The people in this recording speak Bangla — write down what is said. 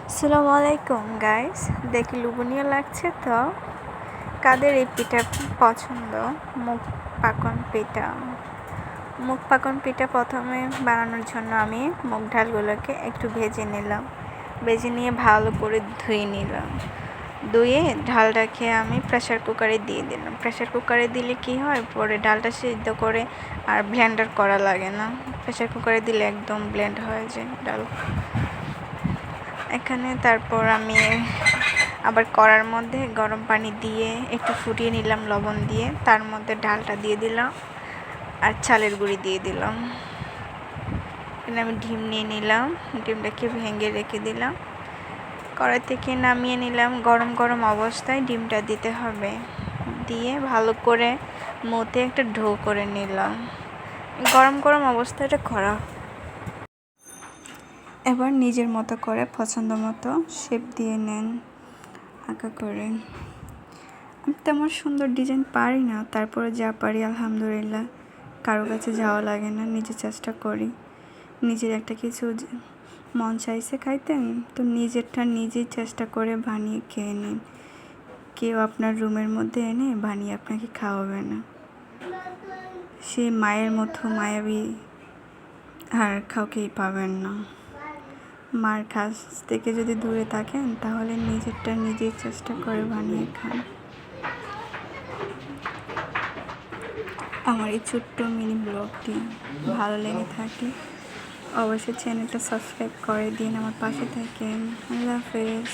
আসসালামু আলাইকুম গাইস, দেখি লোভনীয় লাগছে তো। কাদের এই পিঠা পছন্দ? মুখ পাকন পিঠা। মুখ পাকন পিঠা প্রথমে বানানোর জন্য আমি মুগ ডালগুলোকে একটু ভেজে নিলাম। ভেজে নিয়ে ভালো করে ধুয়ে নিলাম। ধুয়ে ডালটাকে আমি প্রেসার কুকারে দিয়ে দিলাম। প্রেসার কুকারে দিলে কি হয়, পরে ডালটা সিদ্ধ করে আর ব্লেন্ডার করা লাগে না। প্রেসার কুকারে দিলে একদম ব্লেন্ড হয়ে যায় ডাল। এখানে তারপর আমি আবার কড়ার মধ্যে গরম পানি দিয়ে একটু ফুটিয়ে নিলাম লবণ দিয়ে। তার মধ্যে ডালটা দিয়ে দিলাম আর চালের গুঁড়ি দিয়ে দিলাম। এখানে আমি ডিম নিয়ে নিলাম, ডিমটাকে ভেঙে রেখে দিলাম। কড়াই থেকে নামিয়ে নিলাম। গরম গরম অবস্থায় ডিমটা দিতে হবে, দিয়ে ভালো করে মতে একটা ডো করে নিলাম। গরম গরম অবস্থায় এটা করা। এবার নিজের মতো করে পছন্দ মতো শেপ দিয়ে নেন আঁকা করে। আমি তেমন সুন্দর ডিজাইন পারি না, তারপরে যা পারি আলহামদুলিল্লাহ। কারো কাছে যাওয়া লাগে না, নিজে চেষ্টা করি। নিজের একটা কিছু মন চাইছে খাইতেন, তো নিজেরটা নিজেই চেষ্টা করে বানিয়ে খেয়ে নিন। কেউ আপনার রুমের মধ্যে এনে বানিয়ে আপনাকে খাওয়াবে না। সেই মায়ের মতো মায়াবী আর কাউকেই পাবেন না। মার কাছ থেকে যদি দূরে থাকেন, তাহলে নিজেরটা নিজেই চেষ্টা করে বানিয়ে খান। আমার এই ছোট্ট মিনি ব্লগটি ভালো লেগে থাকে অবশ্যই চ্যানেলটা সাবস্ক্রাইব করে দিন, আমার পাশে থাকেন। আল্লাহ হাফেজ।